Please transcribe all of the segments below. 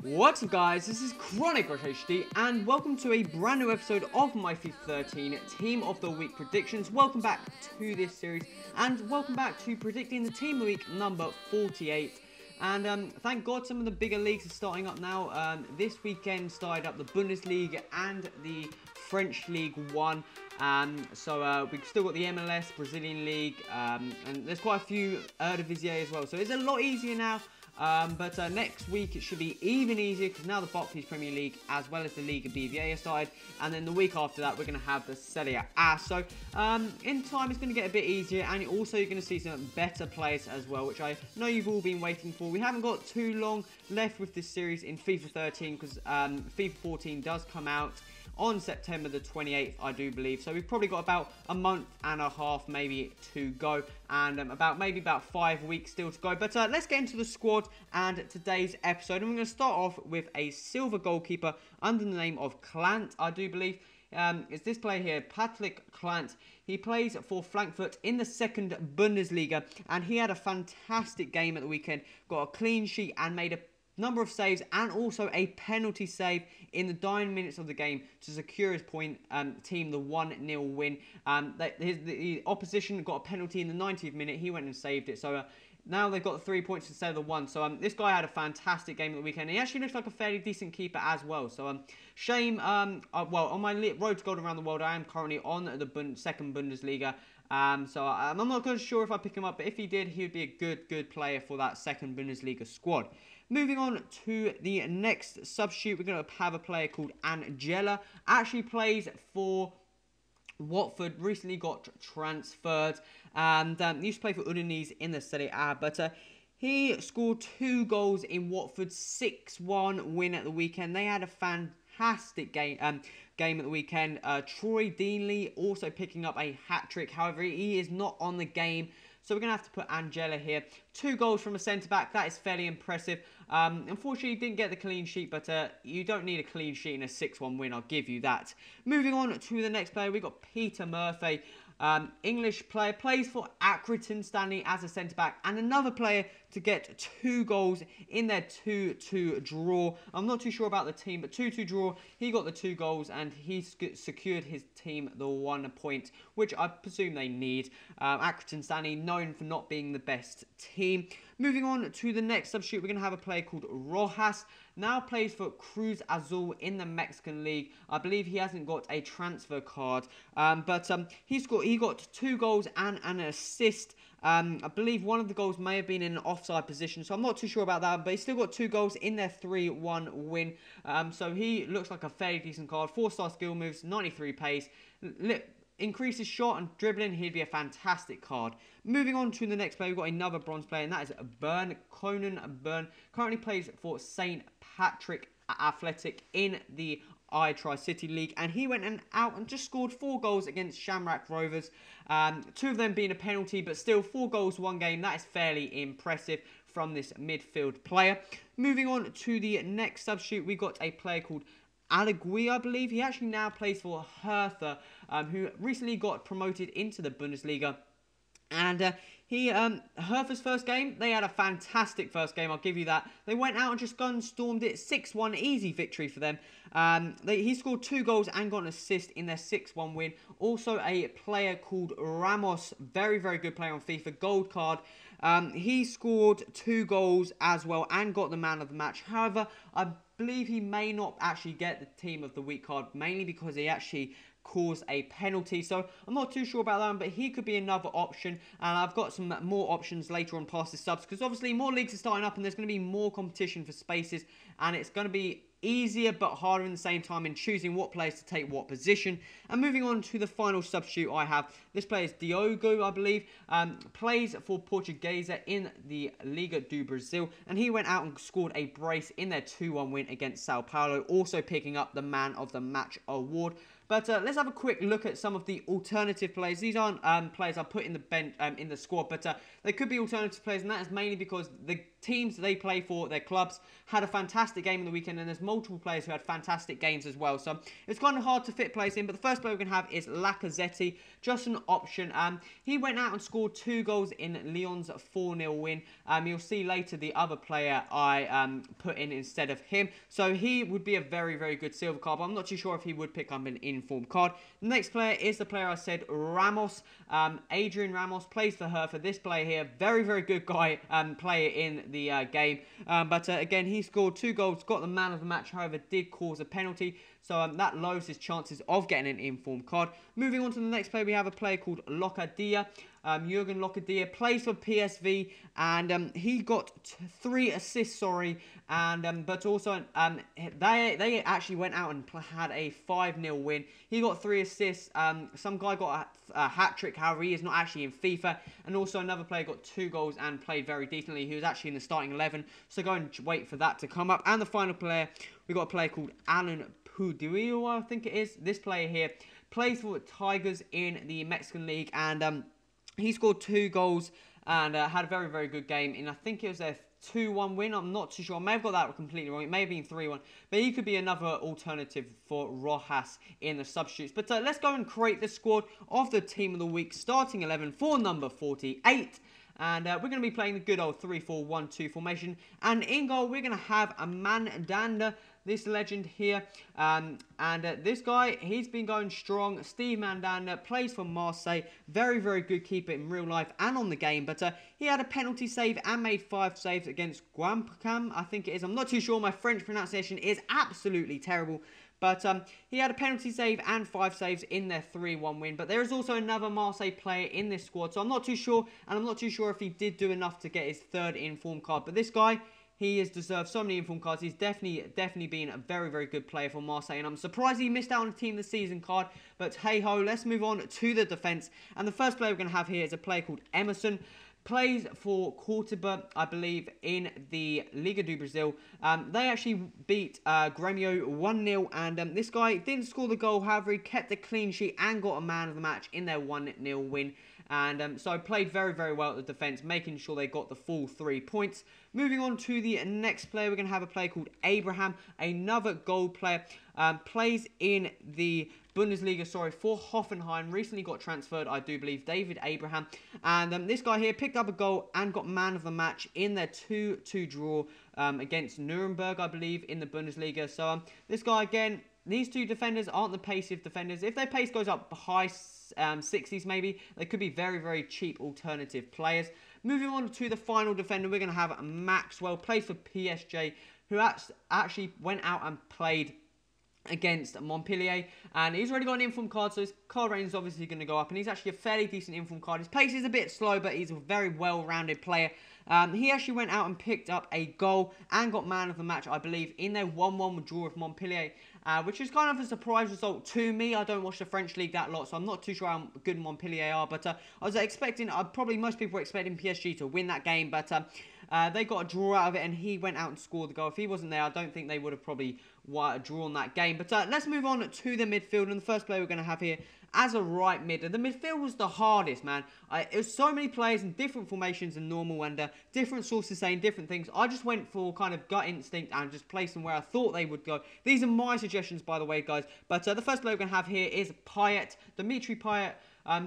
What's up guys, this is Chronic HD and welcome to a brand new episode of my FIFA 13 Team of the Week predictions. Welcome back to this series and welcome back to predicting the Team of the Week number 48. And thank God some of the bigger leagues are starting up now. This weekend started up the Bundesliga and the French League 1. So we've still got the MLS, Brazilian League, and there's quite a few Eredivisie as well. So it's a lot easier now. But next week it should be even easier because now the Barclays Premier League as well as the Liga BVA are started, and then the week after that we're going to have the Serie A. So in time it's going to get a bit easier, and also you're going to see some better players as well, which I know you've all been waiting for. We haven't got too long left with this series in FIFA 13 because FIFA 14 does come out on September the 28th, I do believe. So we've probably got about a month and a half maybe to go, and maybe about 5 weeks still to go. But let's get into the squad and today's episode. And we're going to start off with a silver goalkeeper under the name of Clant, I do believe. It's this player here, Patrick Clant. He plays for Frankfurt in the second Bundesliga, and he had a fantastic game at the weekend. Got a clean sheet and made a number of saves and also a penalty save in the dying minutes of the game to secure his team the 1-0 win. The opposition got a penalty in the 90th minute. He went and saved it. So now they've got 3 points instead of the 1. So this guy had a fantastic game at the weekend. He actually looks like a fairly decent keeper as well. So shame. Well, on my road to gold around the world, I am currently on the second Bundesliga. So I'm not sure if I pick him up, but if he did, he would be a good player for that second Bundesliga squad. Moving on to the next substitute, we're going to have a player called Angela. Actually plays for Watford, recently got transferred, and used to play for Udinese in the Serie A, but he scored 2 goals in Watford's 6-1 win at the weekend. They had a fantastic game at the weekend. Troy Deeney also picking up a hat-trick. However, he is not on the game, so we're going to have to put Angela here. 2 goals from a centre-back. That is fairly impressive. Unfortunately, he didn't get the clean sheet, but you don't need a clean sheet in a 6-1 win, I'll give you that. Moving on to the next player, we've got Peter Murphy. English player, plays for Accrington Stanley as a centre-back, and another player to get 2 goals in their 2-2 draw. I'm not too sure about the team, but 2-2 draw, he got the 2 goals, and he secured his team the 1 point, which I presume they need. Accrington Stanley, known for not being the best team. Moving on to the next substitute, we're going to have a player called Rojas. Now plays for Cruz Azul in the Mexican League. I believe he hasn't got a transfer card, but he got 2 goals and an assist. I believe one of the goals may have been in an offside position, so I'm not too sure about that, but he's still got 2 goals in their 3-1 win. So he looks like a fairly decent card. 4-star skill moves, 93 pace. Increases shot and dribbling, he'd be a fantastic card. Moving on to the next player, we've got another bronze player, and that is Conan Byrne. Currently plays for St. Patrick Athletic in the Tri-City League, and he went out and just scored 4 goals against Shamrock Rovers. 2 of them being a penalty, but still 4 goals, 1 game. That is fairly impressive from this midfield player. Moving on to the next substitute, we got a player called Allegui, I believe. He actually now plays for Hertha, who recently got promoted into the Bundesliga. And Hertha's first game, they had a fantastic first game, I'll give you that. They went out and just stormed it, 6-1, easy victory for them. He scored 2 goals and got an assist in their 6-1 win. Also a player called Ramos, very good player on FIFA, gold card. He scored 2 goals as well and got the man of the match. However, I believe he may not actually get the team of the week card, mainly because he actually caused a penalty. So I'm not too sure about that one, but he could be another option. And I've got some more options later on past the subs, because obviously more leagues are starting up and there's going to be more competition for spaces, and it's going to be easier but harder in the same time in choosing what players to take what position. And moving on to the final substitute I have, this player is Diogo, I believe, plays for Portuguesa in the Liga do Brazil, and he went out and scored a brace in their 2-1 win against Sao Paulo, also picking up the man of the match award. But let's have a quick look at some of the alternative players. These aren't players I put in the bench in the squad, but they could be alternative players, and that is mainly because the teams they play for, their clubs, had a fantastic game on the weekend, and there's multiple players who had fantastic games as well. So it's kind of hard to fit players in, but the first player we're going to have is Lacazette, just an option. He went out and scored 2 goals in Lyon's 4-0 win. You'll see later the other player I put in instead of him. So he would be a very, very good silver card, but I'm not too sure if he would pick up an informed card. The next player is the player I said, Ramos. Adrian Ramos plays for her, for this player here. Very, very good guy, player in the game. But again, he scored 2 goals, got the man of the match, however, did cause a penalty. So that lowers his chances of getting an informed card. Moving on to the next player, we have a player called Locadia. Jurgen Locadia plays for PSV, and he got 3 assists, and but also they actually went out and had a 5-0 win. He got 3 assists. Some guy got a hat-trick, however, he is not actually in FIFA, and also another player got 2 goals and played very decently. He was actually in the starting 11, so go and wait for that to come up. And the final player, we got a player called Alan Pudio, I think it is. This player here plays for Tigers in the Mexican League, and he scored 2 goals and had a very, very good game. And I think it was their 2-1 win. I'm not too sure. I may have got that completely wrong. It may have been 3-1. But he could be another alternative for Rojas in the substitutes. But let's go and create the squad of the Team of the Week starting 11 for number 48. And we're going to be playing the good old 3-4-1-2 formation. And in goal, we're going to have a Mandanda, this legend here. This guy, he's been going strong. Steve Mandanda plays for Marseille. Very, very good keeper in real life and on the game. But he had a penalty save and made 5 saves against Guampcam, I think it is. I'm not too sure. My French pronunciation is absolutely terrible. But he had a penalty save and 5 saves in their 3-1 win. But there is also another Marseille player in this squad. So I'm not too sure. And I'm not too sure if he did do enough to get his 3rd informed card. But this guy, he has deserved so many informed cards. He's definitely been a very, very good player for Marseille. And I'm surprised he missed out on a Team of the Season card. But hey-ho, let's move on to the defence. And the first player we're going to have here is a player called Emerson. Plays for Coritiba, I believe, in the Liga do Brazil. They actually beat Grêmio 1-0, and this guy didn't score the goal. However, he kept a clean sheet and got a man of the match in their 1-0 win. And so played very, very well at the defence, making sure they got the full 3 points. Moving on to the next player, we're going to have a player called Abraham, another goal player. Plays in the Bundesliga, for Hoffenheim. Recently got transferred, I do believe, David Abraham. And this guy here picked up a goal and got man of the match in their 2-2 draw against Nuremberg, I believe, in the Bundesliga. So this guy, again, these 2 defenders aren't the passive defenders. If their pace goes up high 60s maybe, they could be very, very cheap alternative players. Moving on to the final defender, we're going to have Maxwell, plays for PSG, who actually went out and played against Montpellier, and he's already got an informed card, so his card rating is obviously going to go up, and he's actually a fairly decent informed card. His pace is a bit slow, but he's a very well-rounded player. He actually went out and picked up a goal and got man of the match, I believe, in their 1-1 draw with Montpellier, which is kind of a surprise result to me. I don't watch the French league that lot, so I'm not too sure how good Montpellier are, but I was expecting, probably most people were expecting PSG to win that game, but they got a draw out of it, and he went out and scored the goal. If he wasn't there, I don't think they would have probably drawn that game. But let's move on to the midfield, and the first player we're going to have here as a right mid. The midfield was the hardest, man. It was so many players in different formations than normal, and different sources saying different things. I just went for kind of gut instinct and just placed them where I thought they would go. These are my suggestions, by the way, guys. But the first player we're going to have here is Payet, Dimitri Payet.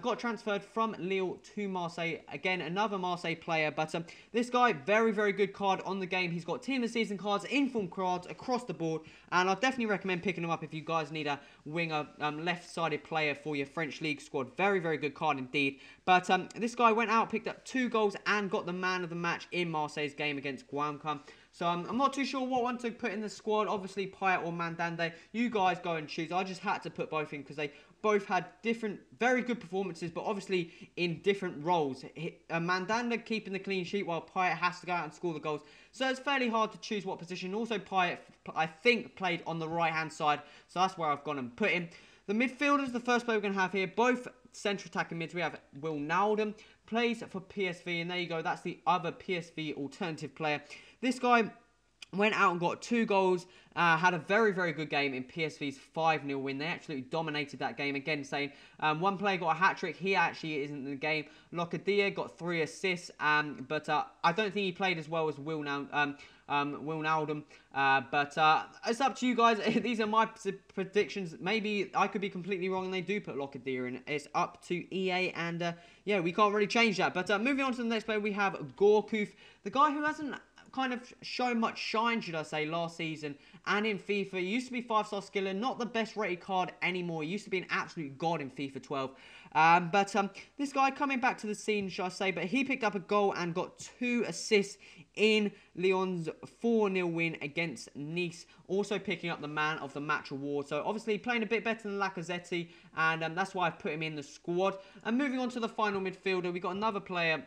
Got transferred from Lille to Marseille. Again, another Marseille player. But this guy, very, very good card on the game. He's got Team of the Season cards, informed cards across the board. And I'd definitely recommend picking him up if you guys need a winger, left-sided player for your French League squad. Very, very good card indeed. But this guy went out, picked up 2 goals and got the man of the match in Marseille's game against Guampcam. So I'm not too sure what one to put in the squad. Obviously, Payet or Mandanda. You guys go and choose. I just had to put both in because they both had different, very good performances, but obviously in different roles. Mandanda keeping the clean sheet while Payet has to go out and score the goals. So it's fairly hard to choose what position. Also, Payet, I think, played on the right-hand side. So that's where I've gone and put him. The midfielders, the first player we're going to have here, both central attacking mids. We have Wijnaldum, plays for PSV, and there you go. That's the other PSV alternative player. This guy went out and got 2 goals, had a very, very good game in PSV's 5-0 win. They absolutely dominated that game. Again, saying one player got a hat-trick. He actually isn't in the game. Locadia got 3 assists, but I don't think he played as well as Will Naldum. But it's up to you guys. These are my predictions. Maybe I could be completely wrong and they do put Locadia in. It's up to EA, and yeah, we can't really change that. But moving on to the next player, we have Gorkuf, the guy who hasn't kind of shown much shine, should I say, last season and in FIFA. He used to be 5-star skiller, not the best rated card anymore. He used to be an absolute god in FIFA 12. But this guy coming back to the scene, should I say, but he picked up a goal and got 2 assists in Lyon's 4-0 win against Nice, also picking up the Man of the Match award. So obviously playing a bit better than Lacazette, and that's why I've put him in the squad. And moving on to the final midfielder, we got another player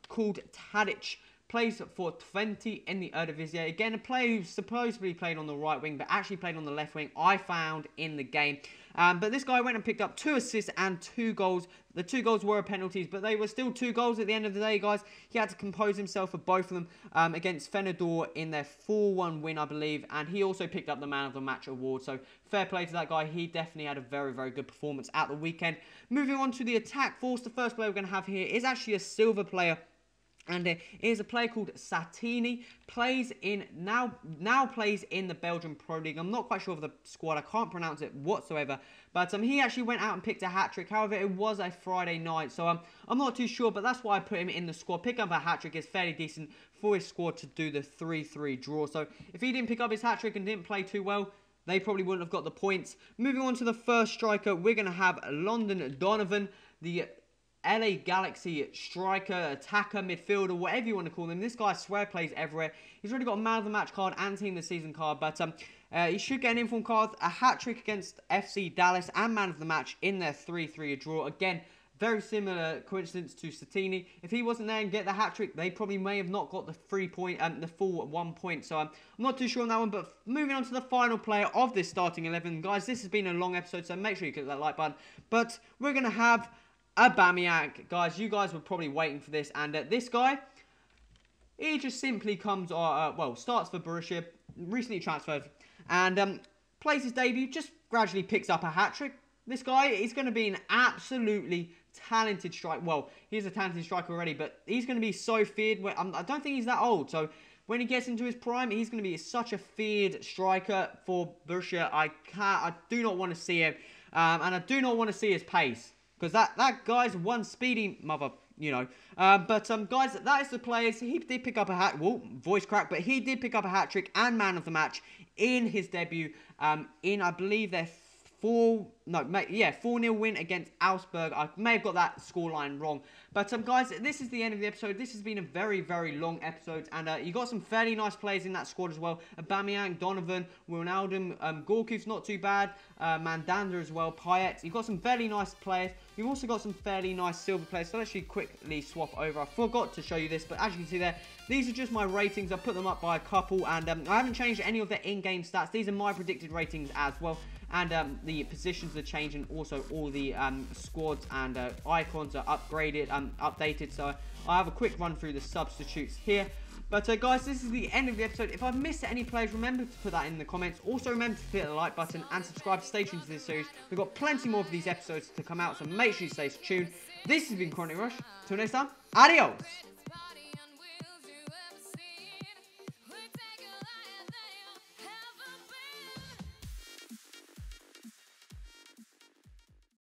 called Tadic. Plays for 20 in the Eredivisie. Again, a player who supposedly played on the right wing, but actually played on the left wing, I found in the game. But this guy went and picked up 2 assists and 2 goals. The 2 goals were penalties, but they were still 2 goals at the end of the day, guys. He had to compose himself for both of them against Feyenoord in their 4-1 win, I believe. And he also picked up the Man of the Match award. So fair play to that guy. He definitely had a very, very good performance at the weekend. Moving on to the attack force, the first player we're going to have here is actually a silver player. And it is a player called Satini, plays in now plays in the Belgian Pro League. I'm not quite sure of the squad, I can't pronounce it whatsoever. But he actually went out and picked a hat-trick. However, it was a Friday night, so I'm not too sure, but that's why I put him in the squad. Pick up a hat-trick is fairly decent for his squad to do the 3-3 draw. So if he didn't pick up his hat-trick and didn't play too well, they probably wouldn't have got the points. Moving on to the first striker, we're going to have London Donovan, the LA Galaxy striker, attacker, midfielder, whatever you want to call him. This guy, I swear, plays everywhere. He's already got a Man of the Match card and Team of the Season card, but he should get an inform card, a hat-trick against FC Dallas, and Man of the Match in their 3-3 draw. Again, very similar coincidence to Satini. If he wasn't there and get the hat-trick, they probably may have not got the the full 1 point. So I'm not too sure on that one. But moving on to the final player of this starting 11. Guys, this has been a long episode, so make sure you click that like button. But we're going to have Aubameyang. Guys, you guys were probably waiting for this. And this guy, he just simply comes, starts for Borussia, recently transferred, and plays his debut, just gradually picks up a hat-trick. This guy is going to be an absolutely talented striker. Well, he's a talented striker already, but he's going to be so feared. I don't think he's that old, so when he gets into his prime, he's going to be such a feared striker for Borussia. I do not want to see him, and I do not want to see his pace. Because that guy's one speedy mother, you know. Guys, that is the players. He did pick up a hat. Whoa, voice crack. But he did pick up a hat-trick and Man of the Match in his debut. I believe, their 4-0 win against Augsburg. I may have got that scoreline wrong. But guys, this is the end of the episode. This has been a very, very long episode. And you got some fairly nice players in that squad as well. Aubameyang, Donovan, Wijnaldum, Gorkuf's not too bad. Mandanda as well, Payet. You've got some fairly nice players. You've also got some fairly nice silver players. So let's actually quickly swap over. I forgot to show you this, but as you can see there, these are just my ratings. I put them up by a couple, and I haven't changed any of the in-game stats. These are my predicted ratings as well. And the positions are changing. Also, all the squads and icons are updated. So I have a quick run through the substitutes here. But guys, this is the end of the episode. If I've missed any players, remember to put that in the comments. Also, remember to hit the like button and subscribe to stay tuned to this series. We've got plenty more of these episodes to come out, so make sure you stay tuned. This has been Chronic Rush. Till next time, adios!